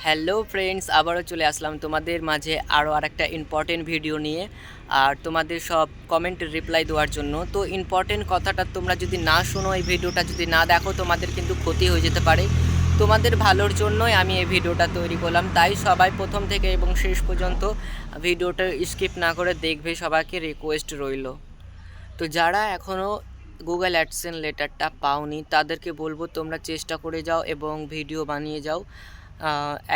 Hello friends, আবারও চলে আসলাম তোমাদের মাঝে আরও আরেকটা ইম্পর্টেন্ট ভিডিও নিয়ে। আর তোমাদের সব কমেন্টের রিপ্লাই দেওয়ার জন্য। তো ইম্পর্টেন্ট কথাটা তোমরা যদি না শোনো, এই ভিডিওটা যদি না দেখো, তোমাদের কিন্তু ক্ষতি হয়ে যেতে পারে। তোমাদের ভালোর জন্যই আমি এই ভিডিওটা তৈরি করলাম, তাই সবাই প্রথম থেকে এবং শেষ পর্যন্ত ভিডিওটা স্কিপ না করে দেখবে, সবাইকে রিকোয়েস্ট রইল। তো যারা এখনও গুগল অ্যাডসেন্স লেটারটা পাওনি, তাদেরকে বলবো তোমরা চেষ্টা করে যাও এবং ভিডিও বানিয়ে যাও।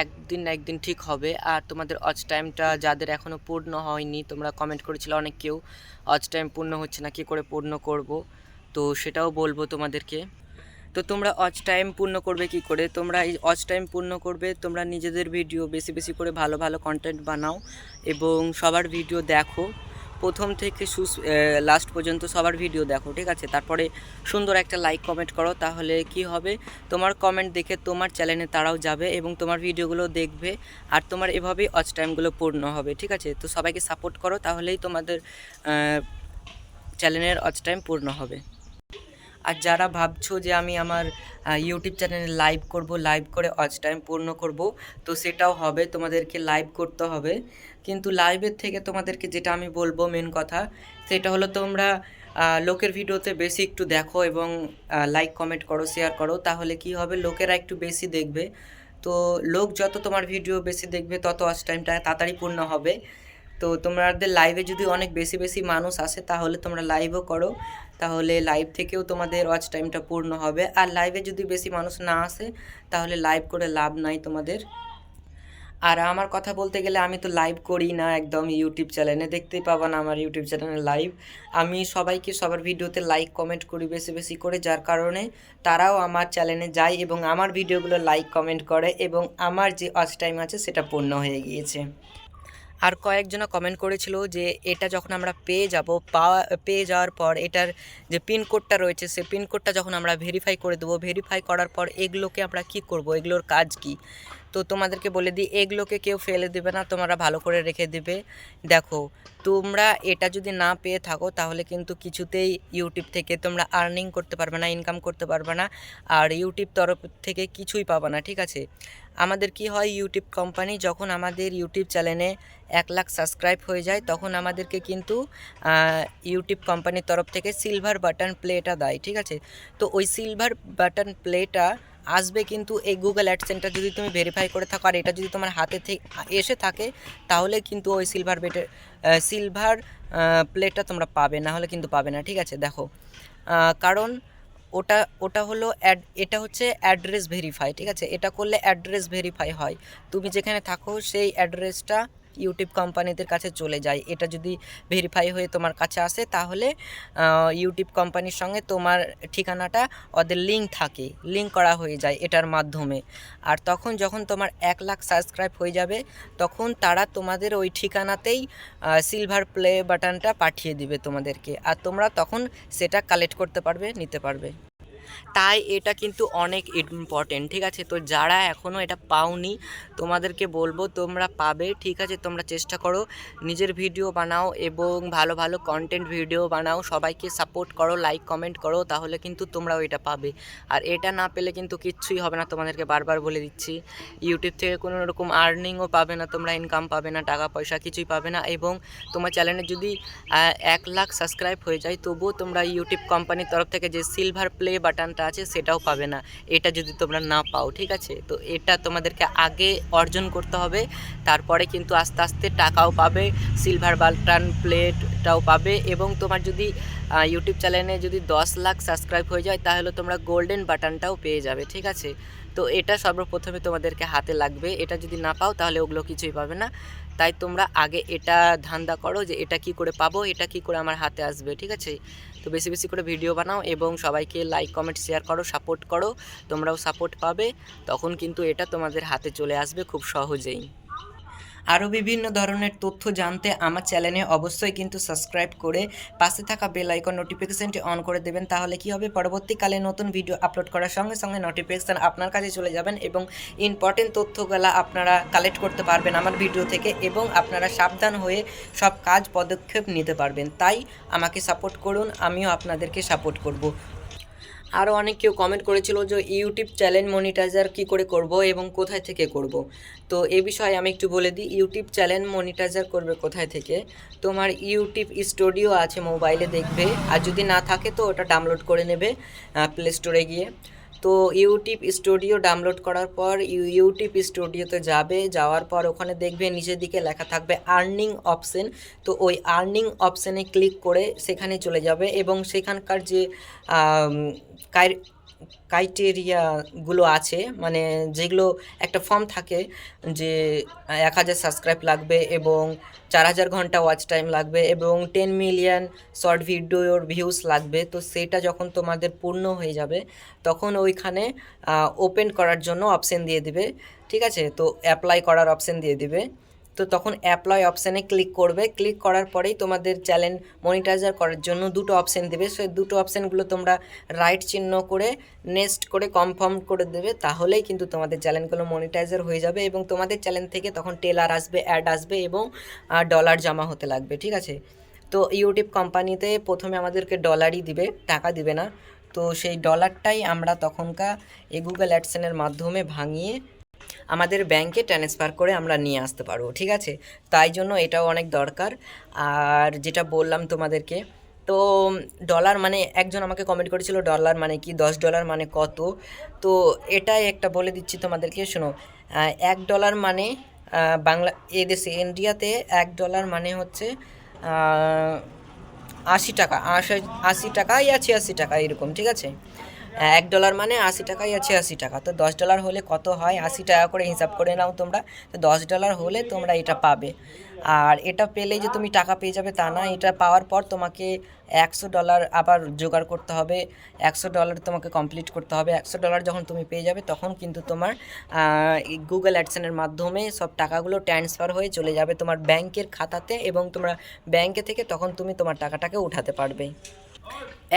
একদিন না একদিন ঠিক হবে। আর তোমাদের ওয়াচ টাইমটা যাদের এখনও পূর্ণ হয়নি, তোমরা কমেন্ট করেছিলে অনেক কেউ, ওয়াচ টাইম পূর্ণ হচ্ছে না, কী করে পূর্ণ করব, তো সেটাও বলবো তোমাদেরকে। তো তোমরা ওয়াচ টাইম পূর্ণ করবে কি করে? তোমরা এই ওয়াচ টাইম পূর্ণ করবে, তোমরা নিজেদের ভিডিও বেশি বেশি করে ভালো ভালো কন্টেন্ট বানাও এবং সবার ভিডিও দেখো, প্রথম থেকে লাস্ট পর্যন্ত সবার ভিডিও দেখো, ঠিক আছে? তারপরে সুন্দর একটা লাইক কমেন্ট করো, তাহলে কি হবে, তোমার কমেন্ট দেখে তোমার চ্যানেলে তারাও যাবে এবং তোমার ভিডিওগুলো দেখবে, আর তোমার এভাবেই ওয়াচ টাইমগুলো পূর্ণ হবে, ঠিক আছে? তো সবাইকে সাপোর্ট করো, তাহলেই তোমাদের চ্যানেলের ওয়াচ টাইম পূর্ণ হবে। আর যারা ভাবছো যে আমি আমার ইউটিউব চ্যানেলে লাইভ করব, লাইভ করে ওয়াচ টাইম পূর্ণ করব, তো সেটাও হবে, তোমাদেরকে লাইভ করতে হবে। কিন্তু লাইভের থেকে তোমাদেরকে যেটা আমি বলবো মেন কথা, সেটা হলো তোমরা লোকের ভিডিওতে বেশি একটু দেখো এবং লাইক কমেন্ট করো, শেয়ার করো, তাহলে কি হবে, লোকেরা একটু বেশি দেখবে। তো লোক যত তোমার ভিডিও বেশি দেখবে, তত ওয়াচ টাইমটা তাড়াতাড়ি পূর্ণ হবে। তো তোমাদের লাইভে যদি অনেক বেশি বেশি মানুষ আসে, তাহলে তোমরা লাইভও করো, তাহলে লাইভ থেকেও তোমাদের ওয়াচ টাইমটা পূর্ণ হবে। আর লাইভে যদি বেশি মানুষ না আসে, তাহলে লাইভ করে লাভ নাই তোমাদের। আর আমার কথা বলতে গেলে, আমি তো লাইভ করি না একদম, ইউটিউব চ্যানেলে দেখতেই পাবা না আমার ইউটিউব চ্যানেলে লাইভ। আমি সবাইকে সবার ভিডিওতে লাইক কমেন্ট করি বেশি বেশি করে, যার কারণে তারাও আমার চ্যানেলে যায় এবং আমার ভিডিওগুলো লাইক কমেন্ট করে এবং আমার যে ওয়াচ টাইম আছে সেটা পূর্ণ হয়ে গিয়েছে। আর কয়েকজনা কমেন্ট করেছিল যে এটা যখন আমরা পেয়ে যাওয়ার পর এটার যে পিনকোডটা রয়েছে, সে পিনকোডটা যখন আমরা ভেরিফাই করে দেবো, ভেরিফাই করার পর এগুলোকে আমরা কি করব, এগুলোর কাজ কি? তো তোমাদেরকে বলে দিই, এগুলোকে কেউ ফেলে দেবে না, তোমরা ভালো করে রেখে দেবে। দেখো, তোমরা এটা যদি না পেয়ে থাকো, তাহলে কিন্তু কিছুতেই ইউটিউব থেকে তোমরা আর্নিং করতে পারবে না, ইনকাম করতে পারবে না, আর ইউটিউব তরফ থেকে কিছুই পাবে না, ঠিক আছে? আমাদের কি হয়, ইউটিউব কোম্পানি যখন আমাদের ইউটিউব চ্যানেলে 1 লাখ সাবস্ক্রাইব হয়ে যায়, তখন আমাদেরকে কিন্তু ইউটিউব কোম্পানির তরফ থেকে সিলভার বাটন প্লেটা দেয়, ঠিক আছে? তো ওই সিলভার বাটন প্লেটা আসবে কিন্তু এই গুগল অ্যাডসেন্সটা যদি তুমি ভেরিফাই করে থাকো, আর এটা যদি তোমার হাতে থেকে এসে থাকে, তাহলে কিন্তু ওই সিলভার প্লেটটা তোমরা পাবে, না হলে কিন্তু পাবে না, ঠিক আছে? দেখো, কারণ ওটা ওটা হলো এটা হচ্ছে অ্যাড্রেস ভেরিফাই, ঠিক আছে? এটা করলে অ্যাড্রেস ভেরিফাই হয়, তুমি যেখানে থাকো সেই অ্যাড্রেসটা ইউটিউব কোম্পানিদের কাছে চলে যায়। এটা যদি ভেরিফাই হয়ে তোমার কাছে আসে, তাহলে ইউটিউব কোম্পানির সঙ্গে তোমার ঠিকানাটা ওদের লিঙ্ক করা হয়ে যায় এটার মাধ্যমে। আর তখন যখন তোমার 1 লাখ সাবস্ক্রাইব হয়ে যাবে, তখন তারা তোমাদের ওই ঠিকানাতেই সিলভার প্লে বাটনটা পাঠিয়ে দিবে তোমাদেরকে, আর তোমরা তখন সেটা কালেক্ট করতে পারবে, নিতে পারবে। তাই এটা কিন্তু অনেক ইম্পর্টেন্ট, ঠিক আছে? তো যারা এখনও এটা পাওনি, তোমাদেরকে বলবো তোমরা পাবে, ঠিক আছে? তোমরা চেষ্টা করো, নিজের ভিডিও বানাও এবং ভালো ভালো কন্টেন্ট ভিডিও বানাও, সবাইকে সাপোর্ট করো, লাইক কমেন্ট করো, তাহলে কিন্তু তোমরাও এটা পাবে। আর এটা না পেলে কিন্তু কিচ্ছুই হবে না, তোমাদেরকে বারবার বলে দিচ্ছি। ইউটিউব থেকে কোনো রকম আর্নিংও পাবে না তোমরা, ইনকাম পাবে না, টাকা পয়সা কিছুই পাবে না, এবং তোমার চ্যানেলে যদি 1 লাখ সাবস্ক্রাইব হয়ে যায়, তবুও তোমরা ইউটিউব কোম্পানির তরফ থেকে যে সিলভার প্লে বাটনটা আছে সেটাও পাবে না, এটা যদি তোমরা না পাও, ঠিক আছে? তো এটা তোমাদেরকে আগে অর্জন করতে হবে, তারপরে কিন্তু আস্তে আস্তে টাকাও পাবে, সিলভার বাটন প্লেটটাও পাবে, এবং তোমার যদি ইউটিউব চ্যানেলে যদি 10 লাখ সাবস্ক্রাইব হয়ে যায়, তাহলে তোমরা গোল্ডেন বাটনটাও পেয়ে যাবে, ঠিক আছে? তো এটা সর্বপ্রথমে তোমাদেরকে হাতে লাগবে, এটা যদি না পাও তাহলে ওগুলো কিছুই পাবে না। তাই তোমরা আগে এটা ধান্দা করো যে এটা কি করে পাবো, এটা কি করে আমার হাতে আসবে, ঠিক আছে? তো বেশি বেশি করে ভিডিও বানাও এবং সবাইকে লাইক কমেন্ট শেয়ার করো, সাপোর্ট করো, তোমরাও সাপোর্ট পাবে, তখন কিন্তু এটা তোমাদের হাতে চলে আসবে খুব সহজেই। আরও বিভিন্ন ধরনের তথ্য জানতে আমার চ্যানেলে অবশ্যই কিন্তু সাবস্ক্রাইব করে পাশে থাকা বেল আইকন নোটিফিকেশানটি অন করে দেবেন, তাহলে কি হবে, পরবর্তীকালে নতুন ভিডিও আপলোড করার সঙ্গে সঙ্গে নোটিফিকেশান আপনার কাছে চলে যাবেন এবং ইম্পর্টেন্ট তথ্যগুলো আপনারা কালেক্ট করতে পারবেন আমার ভিডিও থেকে, এবং আপনারা সাবধান হয়ে সব কাজ পদক্ষেপ নিতে পারবেন। তাই আমাকে সাপোর্ট করুন, আমিও আপনাদেরকে সাপোর্ট করব। আরও অনেক কেউ কমেন্ট করেছিল যে ইউটিউব চ্যানেল মনিটাইজার কী করে করব এবং কোথায় থেকে করব। তো এ বিষয়ে আমি একটু বলে দিই, ইউটিউব চ্যানেল মনিটাইজার করবে কোথায় থেকে। তোমার ইউটিউব স্টুডিও আছে মোবাইলে, দেখবে, আর যদি না থাকে তো ওটা ডাউনলোড করে নেবে প্লে স্টোরে গিয়ে। তো ইউটিউব স্টুডিও ডাউনলোড করার পর ইউটিউব স্টুডিওতে যাবে, যাওয়ার পর ওখানে দেখবে নিচের দিকে লেখা থাকবে আর্নিং অপশন। তো ওই আর্নিং অপশানে ক্লিক করে সেখানে চলে যাবে এবং সেখানকার যে ক্রাইটেরিয়াগুলো আছে, মানে যেগুলো একটা ফর্ম থাকে যে 1000 সাবস্ক্রাইব লাগবে এবং 4000 ঘন্টা ওয়াচ টাইম লাগবে এবং 10 মিলিয়ন শর্ট ভিডিওর ভিউস লাগবে। তো সেটা যখন তোমাদের পূর্ণ হয়ে যাবে তখন ওইখানে ওপেন করার জন্য অপশান দিয়ে দিবে, ঠিক আছে। তো অ্যাপ্লাই করার অপশান দিয়ে দিবে। তো তখন অ্যাপ্লাই অপশানে ক্লিক করবে, ক্লিক করার পরেই তোমাদের চ্যানেল মনিটাইজার করার জন্য দুটো অপশান দেবে। সেই দুটো অপশানগুলো তোমরা রাইট চিহ্ন করে নেক্সট করে কনফার্ম করে দেবে, তাহলেই কিন্তু তোমাদের চ্যানেলগুলো মনিটাইজার হয়ে যাবে এবং তোমাদের চ্যানেল থেকে তখন টেলার আসবে, অ্যাড আসবে এবং ডলার জমা হতে লাগবে, ঠিক আছে। তো ইউটিউব কোম্পানিতে প্রথমে আমাদেরকে ডলারই দিবে, টাকা দিবে না। তো সেই ডলারটাই আমরা তখনকার এই গুগল অ্যাডসেনের মাধ্যমে ভাঙিয়ে আমাদের ব্যাংকে ট্রান্সফার করে আমরা নিয়ে আসতে পারবো, ঠিক আছে। তাই জন্য এটাও অনেক দরকার। আর যেটা বললাম তোমাদেরকে, তো ডলার মানে একজন আমাকে কমেন্ট করেছিল ডলার মানে কি, $10 মানে কত। তো এটাই একটা বলে দিচ্ছি তোমাদেরকে, শোনো। $1 মানে বাংলা এদেশে ইন্ডিয়াতে $1 মানে হচ্ছে 80 টাকা, 80 টাকা ইয়া 86 টাকা এরকম, ঠিক আছে। $1 মানে 80 টাকা ইয়া 86 টাকা। তো $10 হলে কত হয়, 80 টাকা করে হিসাব করে নাও তোমরা। তো $10 হলে তোমরা এটা পাবে। আর এটা পেলেই যে তুমি টাকা পেয়ে যাবে তা না, এটা পাওয়ার পর তোমাকে $100 আবার জোগাড় করতে হবে। $100 তোমাকে কমপ্লিট করতে হবে। $100 যখন তুমি পেয়ে যাবে তখন কিন্তু তোমার গুগল অ্যাডসেনের মাধ্যমে সব টাকাগুলো ট্রান্সফার হয়ে চলে যাবে তোমার ব্যাংকের খাতাতে এবং তোমরা ব্যাংকে থেকে তখন তুমি তোমার টাকাটাকে উঠাতে পারবে।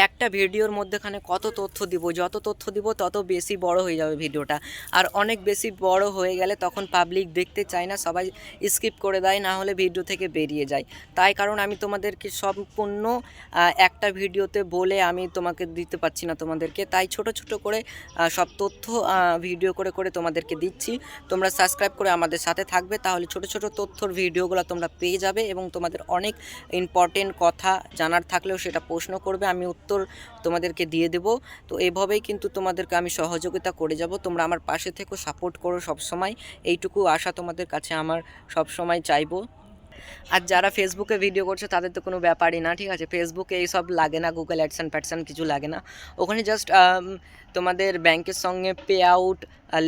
একটা ভিডিওর মধ্যেখানে কত তথ্য দিব, যত তথ্য দিব তত বেশি বড় হয়ে যাবে ভিডিওটা। আর অনেক বেশি বড় হয়ে গেলে তখন পাবলিক দেখতে চায় না, সবাই স্কিপ করে দেয়, না হলে ভিডিও থেকে বেরিয়ে যায়। তাই কারণ আমি তোমাদেরকে সম্পূর্ণ একটা ভিডিওতে বলে আমি তোমাকে দিতে পারছি না তোমাদেরকে, তাই ছোট ছোট করে সব তথ্য ভিডিও করে করে তোমাদেরকে দিচ্ছি। তোমরা সাবস্ক্রাইব করে আমাদের সাথে থাকবে, তাহলে ছোট ছোট তথ্যর ভিডিওগুলো তোমরা পেয়ে যাবে এবং তোমাদের অনেক ইম্পর্টেন্ট কথা জানার থাকলেও সেটা প্রশ্ন করবে, আমি উত্তর তোমাদেরকে দিয়ে দেব। তো এভাবেই কিন্তু তোমাদেরকে আমি সহযোগিতা করে যাব। তোমরা আমার পাশে থেকো, সাপোর্ট করো সবসময়, এইটুকু আশা তোমাদের কাছে আমার সবসময় চাইবো। আর যারা ফেসবুকে ভিডিও করছে তাদের তো কোনো ব্যাপারই না, ঠিক আছে। ফেসবুকে এইসব লাগে না, গুগল অ্যাডসেন প্যাডসেন কিছু লাগে না। ওখানে জাস্ট তোমাদের ব্যাংকের সঙ্গে পে আউট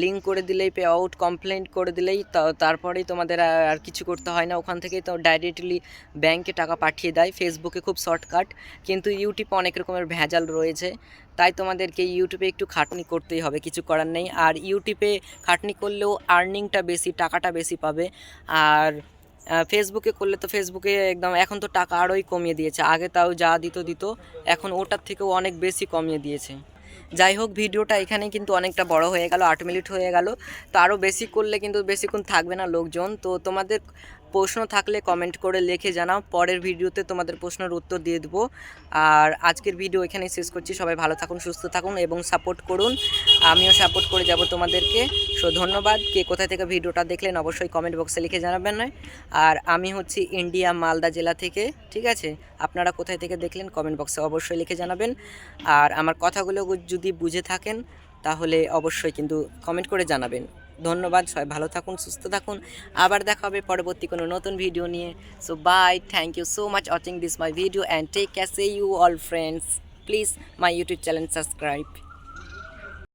লিঙ্ক করে দিলেই, পে আউট কমপ্লেন করে দিলেই তারপরেই তোমাদের আর কিছু করতে হয় না। ওখান থেকেই তো ডাইরেক্টলি ব্যাংকে টাকা পাঠিয়ে দেয়। ফেসবুকে খুব শর্টকাট, কিন্তু ইউটিউবে অনেক রকমের ভেজাল রয়েছে, তাই তোমাদেরকে ইউটিউবে একটু খাটনি করতেই হবে, কিছু করার নেই। আর ইউটিউবে খাটনি করলেও আর্নিংটা বেশি, টাকাটা বেশি পাবে। আর ফেসবুকে করলে তো ফেসবুকে একদম এখন তো টাকা আরোই কমিয়ে দিয়েছে, আগে তাও যা দিত এখন ওটার থেকেও অনেক বেশি কমিয়ে দিয়েছে। যাই হোক, ভিডিওটা এখানে কিন্তু অনেকটা বড় হয়ে গেল, 8 মিনিট হয়ে গেল। তো আরও বেশি করলে কিন্তু বেশিক্ষণ থাকবে না লোকজন। তো তোমাদের প্রশ্ন থাকলে কমেন্ট করে লিখে জানাও, পরের ভিডিওতে তোমাদের প্রশ্নের উত্তর দিয়ে দেবো। আর আজকের ভিডিও এখানেই শেষ করছি। সবাই ভালো থাকুন, সুস্থ থাকুন এবং সাপোর্ট করুন, আমিও সাপোর্ট করে যাব তোমাদেরকে। সো ধন্যবাদ। কে কোথায় থেকে ভিডিওটা দেখলেন অবশ্যই কমেন্ট বক্সে লিখে জানাবেন না। আর আমি হচ্ছি ইন্ডিয়া মালদা জেলা থেকে, ঠিক আছে। আপনারা কোথায় থেকে দেখলেন কমেন্ট বক্সে অবশ্যই লিখে জানাবেন। আর আমার কথাগুলো যদি বুঝে থাকেন তাহলে অবশ্যই কিন্তু কমেন্ট করে জানাবেন। ধন্যবাদ, সবাই ভালো থাকুন, সুস্থ থাকুন। আবার দেখা হবে পরবর্তী কোনো নতুন ভিডিও নিয়ে। So bye, thank you so much watching this my video and take care, see you all friends. Please my YouTube channel subscribe.